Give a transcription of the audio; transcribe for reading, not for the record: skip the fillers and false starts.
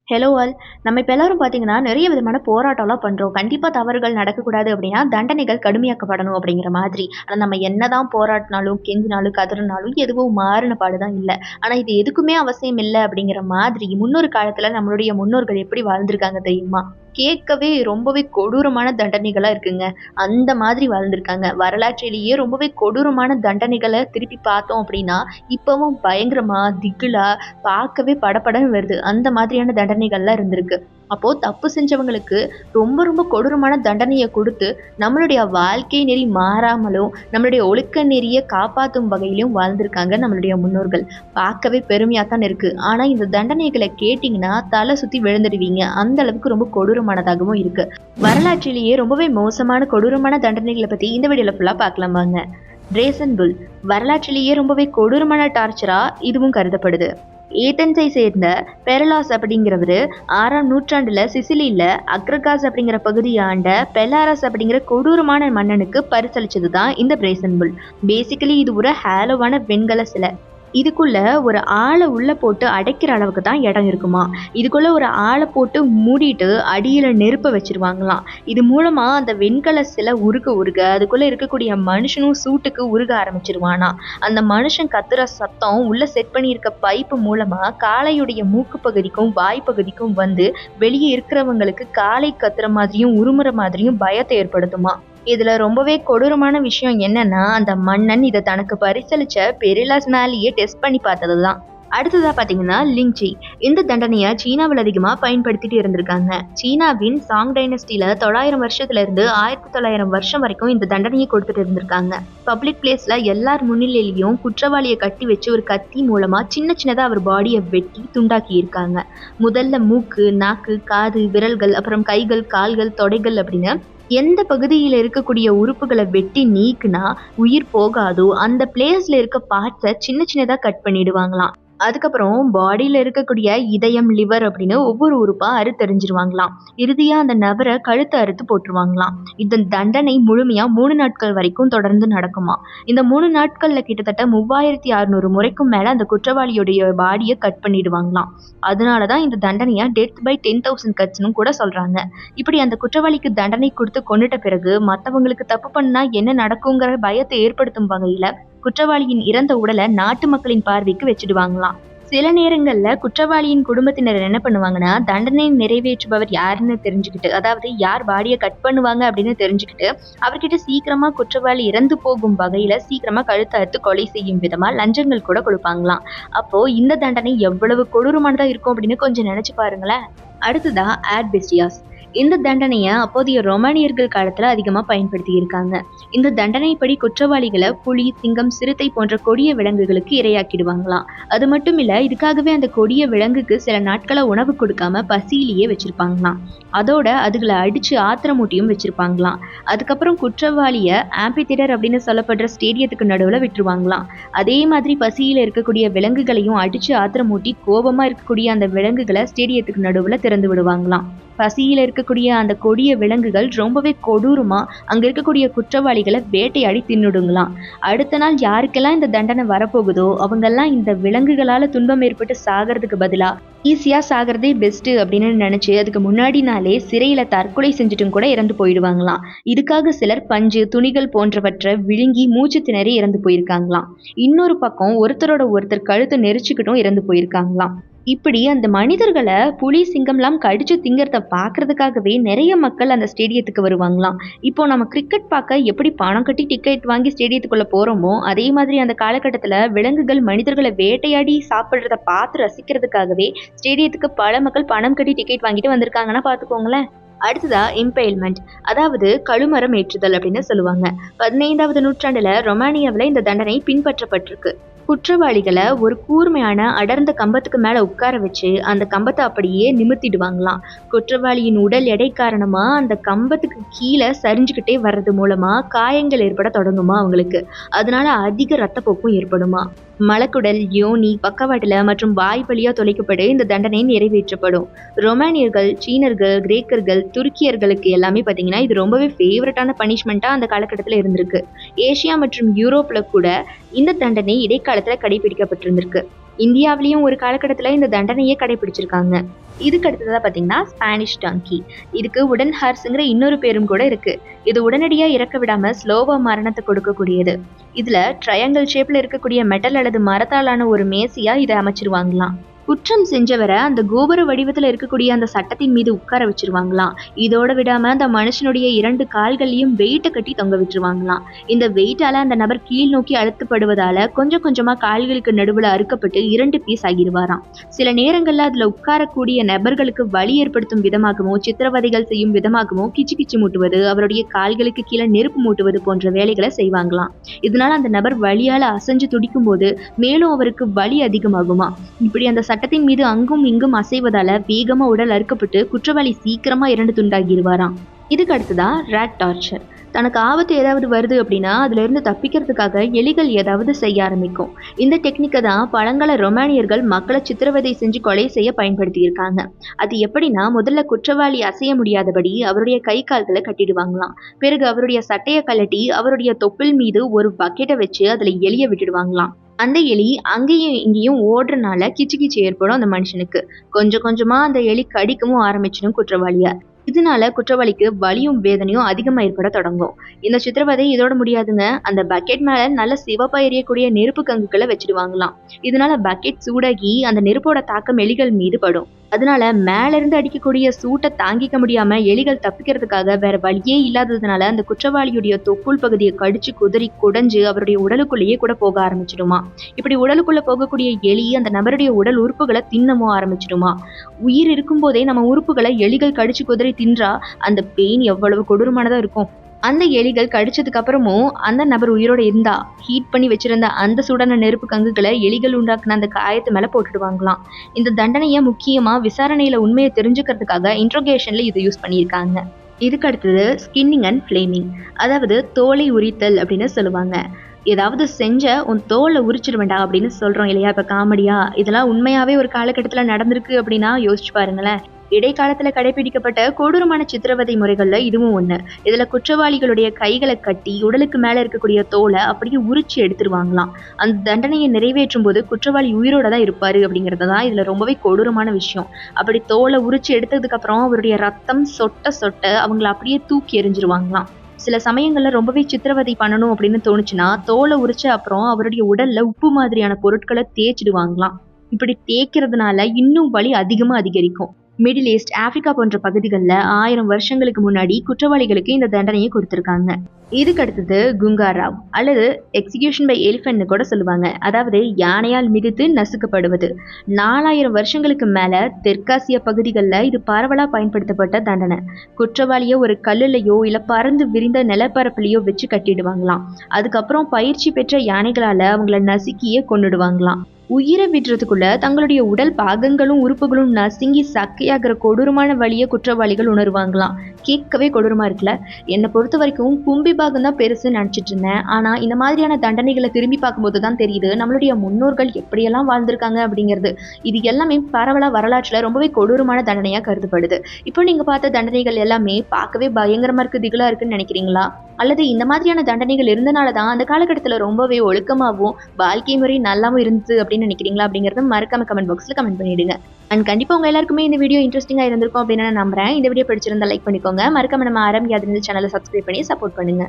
Hello all. நம்ம இப்போ எல்லாரும் பார்த்தீங்கன்னா நிறைய விதமான போராட்டம்லாம் பண்ணுறோம். கண்டிப்பாக தவறுகள் நடக்கக்கூடாது அப்படின்னா தண்டனைகள் கடுமையாக்கப்படணும் அப்படிங்கிற மாதிரி. ஆனால் நம்ம என்னதான் போராடினாலும் கெஞ்சினாலும் கதறினாலும் எதுவும் மாறின பாடு தான் இல்லை. ஆனால் இது எதுக்குமே அவசியம் இல்லை அப்படிங்கிற மாதிரி முன்னொரு காலத்தில் நம்மளுடைய முன்னோர்கள் எப்படி வாழ்ந்திருக்காங்க தெரியுமா? கேட்கவே ரொம்பவே கொடூரமான தண்டனைகளா இருக்குங்க. அந்த மாதிரி வாழ்ந்திருக்காங்க. வரலாற்றிலேயே ரொம்பவே கொடூரமான தண்டனைகளை திருப்பி பார்த்தோம் அப்படின்னா இப்பவும் பயங்கரமா திகிலா பார்க்கவே படபடன்னு வருது. அந்த மாதிரியான தண்டனைகள்லாம் இருந்திருக்கு. அப்போ தப்பு செஞ்சவங்களுக்கு ரொம்ப ரொம்ப கொடூரமான தண்டனையை கொடுத்து நம்மளுடைய வாழ்க்கை நெறி மாறாமலும் நம்மளுடைய ஒழுக்க நெறியை காப்பாற்றும் வகையிலும் வாழ்ந்திருக்காங்க நம்மளுடைய முன்னோர்கள். பார்க்கவே பெருமையாக தான் இருக்கு. ஆனால் இந்த தண்டனைகளை கேட்டிங்கன்னா தலை சுற்றி விழுந்துடுவீங்க. அந்த அளவுக்கு ரொம்ப கொடூரமானதாகவும் இருக்கு. வரலாற்றிலேயே ரொம்பவே மோசமான கொடூரமான தண்டனைகளை பற்றி இந்த வீடியோவில் ஃபுல்லாக பார்க்கலாமாங்க. ரேசன் புல் வரலாற்றிலேயே ரொம்பவே கொடூரமான டார்ச்சரா இதுவும் கருதப்படுது. ஏதென்ஸை சேர்ந்த பெரலாஸ் அப்படிங்கிறவரு 6ஆம் நூற்றாண்டுல சிசிலியில அக்ரகாஸ் அப்படிங்கிற பகுதியை ஆண்ட பெலாரஸ் அப்படிங்கிற கொடூரமான மன்னனுக்கு பரிசளிச்சது தான் இந்த பிரேசன் புல். பேசிக்கலி இது ஒரு ஹேலோவான வெண்கல சிலை. இதுக்குள்ள ஒரு ஆளை உள்ள போட்டு அடைக்கிற அளவுக்கு தான் இடம் இருக்குமா. இதுக்குள்ள ஒரு ஆளை போட்டு மூடிட்டு அடியில நெருப்ப வச்சிருவாங்களாம். இது மூலமா அந்த வெண்கல சிலை உருக உருக அதுக்குள்ள இருக்கக்கூடிய மனுஷனும் சூட்டுக்கு உருக ஆரம்பிச்சிருவானா. அந்த மனுஷன் கத்துற சத்தம் உள்ள செட் பண்ணியிருக்க பைப்பு மூலமா காளையுடைய மூக்கு பகுதிக்கும் வாய் பகுதிக்கும் வந்து வெளியே இருக்கிறவங்களுக்கு காளை கத்துற மாதிரியும் உருமுற மாதிரியும் பயத்தை ஏற்படுத்துமா. இதுல ரொம்பவே கொடூரமான விஷயம் என்னன்னா, அந்த மன்னன் இதை தனக்கு பரிசளிச்ச பெரிலாஸ் மேலேயே டெஸ்ட் பண்ணி பார்த்ததுதான். அடுத்ததா பாத்தீங்கன்னா லிங்சி. இந்த தண்டனையை சீனாவில் அதிகமா பயன்படுத்திட்டு இருந்திருக்காங்க. சீனாவின் சாங் டைனஸ்டில 900 வருஷத்துல இருந்து 1900 வருஷம் வரைக்கும் இந்த தண்டனையை கொடுத்துட்டு இருந்திருக்காங்க. பப்ளிக் பிளேஸ்ல எல்லார் முன்னிலையிலையும் குற்றவாளியை கட்டி வச்சு ஒரு கத்தி மூலமா சின்ன சின்னதா அவர் பாடியை வெட்டி துண்டாக்கி இருக்காங்க. முதல்ல மூக்கு, நாக்கு, காது, விரல்கள், அப்புறம் கைகள், கால்கள், தொடைகள் அப்படின்னு எந்த பகுதியில் இருக்கக்கூடிய உறுப்புகளை வெட்டி நீக்குனா உயிர் போகாதோ அந்த பிளேஸ்ல இருக்க பார்ட்ஸை சின்ன சின்னதா கட் பண்ணிடுவாங்களாம். அதுக்கப்புறம் பாடியில இருக்கக்கூடிய இதயம், லிவர் அப்படின்னு ஒவ்வொரு உறுப்பா அறுத்தறிஞ்சிருவாங்களாம். இறுதியா அந்த நபரை கழுத்தை அறுத்து போட்டுருவாங்களாம். இந்த தண்டனை முழுமையா 3 நாட்கள் வரைக்கும் தொடர்ந்து நடக்குமா. இந்த 3 நாட்கள்ல கிட்டத்தட்ட 3600 முறைக்கும் மேல அந்த குற்றவாளியுடைய பாடியை கட் பண்ணிடுவாங்களாம். அதனாலதான் இந்த தண்டனையை டெத் பை 10,000 கட்ஸ்னு கூட சொல்றாங்க. இப்படி அந்த குற்றவாளிக்கு தண்டனை கொடுத்து கொண்டுட்ட பிறகு மற்றவங்களுக்கு தப்பு பண்ணா என்ன நடக்குங்கிற பயத்தை ஏற்படுத்தும் வகையில குற்றவாளியின் இறந்த உடலை நாட்டு மக்களின் பார்வைக்கு வச்சிடுவாங்களாம். சில நேரங்கள்ல குற்றவாளியின் குடும்பத்தினர் என்ன பண்ணுவாங்கன்னா, தண்டனை நிறைவேற்றுபவர் யாருன்னு தெரிஞ்சுக்கிட்டு, அதாவது யார் பாடியை கட் பண்ணுவாங்க அப்படின்னு தெரிஞ்சுக்கிட்டு அவர்கிட்ட சீக்கிரமா குற்றவாளி இறந்து போகும் வகையில சீக்கிரமா கழுத்தை அறுத்து கொலை செய்யும் விதமா லஞ்சங்கள் கூட கொடுப்பாங்களாம். அப்போ இந்த தண்டனை எவ்வளவு கொடூரமானதா இருக்கும் அப்படின்னு கொஞ்சம் நினைச்சு பாருங்களேன். அடுத்ததா ஆட்பெஸ்டியாஸ். இந்த தண்டனையை அப்போதைய ரொமானியர்கள் காலத்துல அதிகமா பயன்படுத்தி இருக்காங்க. இந்த தண்டனைப்படி குற்றவாளிகளை புலி, சிங்கம், சிறுத்தை போன்ற கொடிய விலங்குகளுக்கு இரையாக்கிடுவாங்களாம். அது மட்டும் இல்ல, இதுக்காகவே அந்த கொடிய விலங்குக்கு சில நாட்கள உணவு கொடுக்காம பசியிலேயே வச்சிருப்பாங்களாம். அதோட அதுகளை அடிச்சு ஆத்திரமூட்டியும் வச்சிருப்பாங்களாம். அதுக்கப்புறம் குற்றவாளிய ஆம்பிதியேட்டர் அப்படின்னு சொல்லப்படுற ஸ்டேடியத்துக்கு நடுவுல விட்டுருவாங்களாம். அதே மாதிரி பசியில இருக்கக்கூடிய விலங்குகளையும் அடிச்சு ஆத்திரமூட்டி கோபமா இருக்கக்கூடிய அந்த விலங்குகளை ஸ்டேடியத்துக்கு நடுவுல திறந்து விடுவாங்களாம். பசியில இருக்கக்கூடிய அந்த கொடிய விலங்குகள் ரொம்பவே கொடூரமா அங்க இருக்கக்கூடிய குற்றவாளிகளை வேட்டையாடி தின்னுடுங்களாம். அடுத்த நாள் யாருக்கெல்லாம் இந்த தண்டனை வரப்போகுதோ அவங்கெல்லாம் இந்த விலங்குகளால துன்பம் ஏற்பட்டு சாகிறதுக்கு பதிலா ஈஸியா சாகிறதே பெஸ்ட் அப்படின்னு நினைச்சு அதுக்கு முன்னாடி நாளே சிறையில தற்கொலை செஞ்சுட்டும் கூட இறந்து போயிடுவாங்களாம். இதுக்காக சிலர் பஞ்சு, துணிகள் போன்றவற்றை விழுங்கி மூச்சு திணறி இறந்து போயிருக்காங்களாம். இன்னொரு பக்கம் ஒருத்தரோட ஒருத்தர் கழுத்தை நெரிச்சுக்கிட்டும் இறந்து போயிருக்காங்களாம். இப்படி அந்த மனிதர்களை புலி, சிங்கம்லாம் கடிச்சு திங்கிறத பார்க்கறதுக்காகவே நிறைய மக்கள் அந்த ஸ்டேடியத்துக்கு வருவாங்களாம். இப்போ நம்ம கிரிக்கெட் பார்க்க எப்படி பணம் கட்டி டிக்கெட் வாங்கி ஸ்டேடியத்துக்குள்ள போறோமோ அதே மாதிரி அந்த காலகட்டத்துல விலங்குகள் மனிதர்களை வேட்டையாடி சாப்பிடுறத பார்த்து ரசிக்கிறதுக்காகவே ஸ்டேடியத்துக்கு பல மக்கள் பணம் கட்டி டிக்கெட் வாங்கிட்டு வந்திருக்காங்கன்னா பார்த்துக்கோங்களேன். அடுத்ததா இம்பெயில்மெண்ட், அதாவது கழுமரம் ஏற்றுதல் அப்படின்னு சொல்லுவாங்க. 15வது நூற்றாண்டுல ரொமானியாவில் இந்த தண்டனை பின்பற்றப்பட்டிருக்கு. குற்றவாளிகளை ஒரு கூர்மையான அடர்ந்த கம்பத்துக்கு மேல உட்கார வச்சு அந்த கம்பத்தை அப்படியே நிமித்திடுவாங்களாம். குற்றவாளியின் உடல் எடை காரணமா அந்த கம்பத்துக்கு கீழே சரிஞ்சுக்கிட்டே வர்றது மூலமா காயங்கள் ஏற்பட தொடங்குமா அவங்களுக்கு. அதனால அதிக ரத்தப்போக்கும் ஏற்படுமா. மலக்குடல், யோனி, பக்கவாட்டுல மற்றும் வாய் வழியா தொலைக்கப்பட்டு இந்த தண்டனை நிறைவேற்றப்படும். ரொமானியர்கள், சீனர்கள், கிரேக்கர்கள், துருக்கியர்களுக்கு எல்லாமே பார்த்தீங்கன்னா இது ரொம்பவே ஃபேவரட்டான பனிஷ்மெண்ட்டா அந்த காலகட்டத்தில் இருந்திருக்கு. ஏசியா மற்றும் யூரோப்ல கூட இந்த தண்டனை இடைக்காலத்துல கடைபிடிக்கப்பட்டிருந்திருக்கு. இந்தியாவிலயும் ஒரு காலகட்டத்துல இந்த தண்டனையே கடைபிடிச்சிருக்காங்க. இதுக்கு அடுத்ததா பாத்தீங்கன்னா ஸ்பானிஷ் டாங்கி. இதுக்கு உடன் ஹார்ஸ்ங்கிற இன்னொரு பேரும் கூட இருக்கு. இது உடனடியா இறக்க விடாம ஸ்லோவா மரணத்தை கொடுக்கக்கூடியது. இதுல ட்ரையாங்கிள் ஷேப்ல இருக்கக்கூடிய மெட்டல் அல்லது மரத்தாலான ஒரு மேசையா இதை அமைச்சிருவாங்களாம். குற்றம் செஞ்சவரை அந்த கோபுர வடிவத்துல இருக்கக்கூடிய அந்த சட்டத்தின் மீது உட்கார வச்சிருவாங்களாம். இதோட விடாம அந்த மனுஷனுடைய 2 கால்களையும் வெயிட்ட கட்டி தொங்க விட்டுருவாங்களாம். இந்த வெயிட்டால அந்த நபர் கீழ் நோக்கி அழுத்தப்படுவதால கொஞ்சம் கொஞ்சமா கால்களுக்கு நடுவுல அறுக்கப்பட்டு 2 பீஸ் ஆகிடுவாராம். சில நேரங்கள்ல அதுல உட்காரக்கூடிய நபர்களுக்கு வலி ஏற்படுத்தும் விதமாகவோ, சித்திரவதைகள் செய்யும் விதமாகவோ கிச்சு கிச்சு மூட்டுவது, அவருடைய கால்களுக்கு கீழே நெருப்பு மூட்டுவது போன்ற வேலைகளை செய்வாங்களாம். இதனால அந்த நபர் வலியால அசைஞ்சு துடிக்கும் போது மேலும் அவருக்கு வலி அதிகமாகுமா. இப்படி அந்த சட்டத்தின் மீது அங்கும் இங்கும் அசைவதால வேகமா உடல் அறுக்கப்பட்டு குற்றவாளி சீக்கிரமா 2 துண்டாகிடுவாராம். இதுக்கு அடுத்ததா ராட் டார்ச்சர். தனக்கு ஆபத்து ஏதாவது வருது அப்படின்னா அதுல இருந்து தப்பிக்கிறதுக்காக எலிகள் ஏதாவது செய்ய ஆரம்பிக்கும். இந்த டெக்னிக்கை தான் பழங்கால ரொமானியர்கள் மக்களை சித்திரவதை செஞ்சு கொலை செய்ய பயன்படுத்தி இருக்காங்க. அது எப்படின்னா, முதல்ல குற்றவாளி அசைய முடியாதபடி அவருடைய கை கால்களை கட்டிடுவாங்களாம். பிறகு அவருடைய சட்டையை கழட்டி அவருடைய தொப்பில் மீது ஒரு பக்கெட்டை வச்சு அதுல எலிய விட்டுடுவாங்களாம். அந்த எலி அங்கேயும் இங்கேயும் ஓடுறனால கிச்சு கிச்சு ஏற்படும் அந்த மனுஷனுக்கு. கொஞ்சம் கொஞ்சமா அந்த எலி கடிக்கவும் ஆரம்பிச்சிடும் குற்றவாளிய. இதனால குற்றவாளிக்கு வலியும் வேதனையும் அதிகமா ஏற்பட தொடங்கும். இந்த சித்திரவதை இதோட முடியாதுங்க. அந்த பக்கெட் மேல நல்ல சிவப்பா எரியக்கூடிய நெருப்பு கங்குகளை வச்சிடுவாங்களாம். இதனால பக்கெட் சூடாகி அந்த நெருப்போட தாக்கம் எலிகள் மீது படும். அதனால மேல இருந்து அடிக்கக்கூடிய சூட்டை தாங்கிக்க முடியாம எலிகள் தப்பிக்கிறதுக்காக வேற வழியே இல்லாததுனால அந்த குற்றவாளியுடைய தொப்புள் பகுதியை கடிச்சு குதறி குடைஞ்சு அவருடைய உடலுக்குள்ளேயே கூட போக ஆரம்பிச்சிடுமா. இப்படி உடலுக்குள்ள போகக்கூடிய எலி அந்த நபருடைய உடல் உறுப்புகளை தின்னவும் ஆரம்பிச்சிடுமா. உயிர் இருக்கும் போதே நம்ம உறுப்புகளை எலிகள் கடிச்சு குதறி தின்றா அந்த பெயின் எவ்வளவு கொடூரமானதா இருக்கும். அந்த எலிகள் கடிச்சதுக்கு அப்புறமும் அந்த நபர் உயிரோட இருந்தா ஹீட் பண்ணி வச்சிருந்த அந்த சுடான நெருப்பு கங்குகளை எலிகள் உண்டாக்குன அந்த காயத்து மேல போட்டுடுவாங்களாம். இந்த தண்டனையை முக்கியமா விசாரணையில உண்மையை தெரிஞ்சுக்கிறதுக்காக இன்ட்ரோகேஷன்ல இதை யூஸ் பண்ணியிருக்காங்க. இதுக்கு அடுத்தது ஸ்கின்னிங் அண்ட் ஃபிளேமிங், அதாவது தோலை உரித்தல் அப்படின்னு சொல்லுவாங்க. ஏதாவது செஞ்ச உன் தோலை உரிச்சிருவேண்டா அப்படின்னு சொல்றோம் இல்லையா இப்ப காமெடியா. இதெல்லாம் உண்மையாவே ஒரு காலகட்டத்துல நடந்திருக்கு அப்படின்னா யோசிச்சு பாருங்களேன். இடைக்காலத்துல கடைபிடிக்கப்பட்ட கொடூரமான சித்திரவதை முறைகள்ல இதுவும் ஒண்ணு. இதுல குற்றவாளிகளுடைய கைகளை கட்டி உடலுக்கு மேல இருக்கக்கூடிய தோலை அப்படியே உரிச்சு எடுத்துருவாங்களாம். அந்த தண்டனையை நிறைவேற்றும் போது குற்றவாளி உயிரோட தான் இருப்பாரு அப்படிங்கறதுதான் இதுல ரொம்பவே கொடூரமான விஷயம். அப்படி தோலை உரிச்சு எடுத்ததுக்கு அப்புறம் அவருடைய ரத்தம் சொட்ட சொட்ட அவங்களை அப்படியே தூக்கி எறிஞ்சிருவாங்களாம். சில சமயங்கள்ல ரொம்பவே சித்திரவதை பண்ணணும் அப்படின்னு தோணுச்சுன்னா தோலை உரிச்ச அப்புறம் அவருடைய உடல்ல உப்பு மாதிரியான பொருட்களை தேய்ச்சிடுவாங்களாம். இப்படி தேய்க்கிறதுனால இன்னும் வலி அதிகமா அதிகரிக்கும். மிடில் ஈஸ்ட், ஆப்பிரிக்கா போன்ற பகுதிகளில் 1000 வருஷங்களுக்கு முன்னாடி குற்றவாளிகளுக்கு இந்த தண்டனையை கொடுத்திருக்காங்க. இதுக்கு அடுத்தது குங்காராவ் அல்லது எக்ஸிகியூஷன் பை எலிஃபென்ட்னு கூட சொல்லுவாங்க. அதாவது யானையால் மிதித்து நசுக்கப்படுவது. 4000 வருஷங்களுக்கு மேல தெற்காசிய பகுதிகளில் இது பரவலா பயன்படுத்தப்பட்ட தண்டனை. குற்றவாளியை ஒரு கல்லுலையோ இல்ல பறந்து விரிந்த நிலப்பரப்புலையோ வச்சு கட்டிடுவாங்களாம். அதுக்கப்புறம் பயிற்சி பெற்ற யானைகளால அவங்கள நசுக்கியே கொன்னுடுவாங்களாம். உயிரை விடுறதுக்குள்ள தங்களுடைய உடல் பாகங்களும் உறுப்புகளும் நசுங்கி சக்கையாகிற கொடூரமான வழியை குற்றவாளிகள் உணர்வாங்களாம். கேட்கவே கொடூரமா இருக்குல்ல. என்னை பொறுத்த வரைக்கும் கும்பி பாகம் தான் பெருசு நினைச்சிட்டு இருந்தேன். ஆனா இந்த மாதிரியான தண்டனைகளை திரும்பி பார்க்கும்போது தான் தெரியுது நம்மளுடைய முன்னோர்கள் எப்படியெல்லாம் வாழ்ந்திருக்காங்க அப்படிங்கிறது. இது எல்லாமே பரவலா வரலாற்றுல ரொம்பவே கொடூரமான தண்டனையா கருதப்படுது. இப்போ நீங்க பார்த்த தண்டனைகள் எல்லாமே பார்க்கவே பயங்கரமா இருக்கு, திகிலா இருக்குன்னு நினைக்கிறீங்களா? அல்லது இந்த மாதிரியான தண்டனைகள் இருந்தனாலதான் அந்த காலகட்டத்துல ரொம்பவே ஒழுக்கமாகவும் வாழ்க்கை முறை நல்லாவும் இருந்தது அப்படின்னு நினைக்கிறீங்களா அப்படிங்கறத மறக்காம கமெண்ட் பாக்ஸ்ல கமெண்ட் பண்ணிடுங்க. அண்ட் கண்டிப்பா உங்க எல்லாருக்குமே இந்த வீடியோ இன்ட்ரெஸ்டிங்கா இருந்திருக்கும் அப்படின்னு நான் நம்புறேன். இந்த வீடியோ பிடிச்சிருந்தா லைக் பண்ணிக்கோங்க. மறக்காம நம்ம ஆரம்பிக்காத சேனலை சப்ஸ்கிரைப் பண்ணி சப்போர்ட் பண்ணுங்க.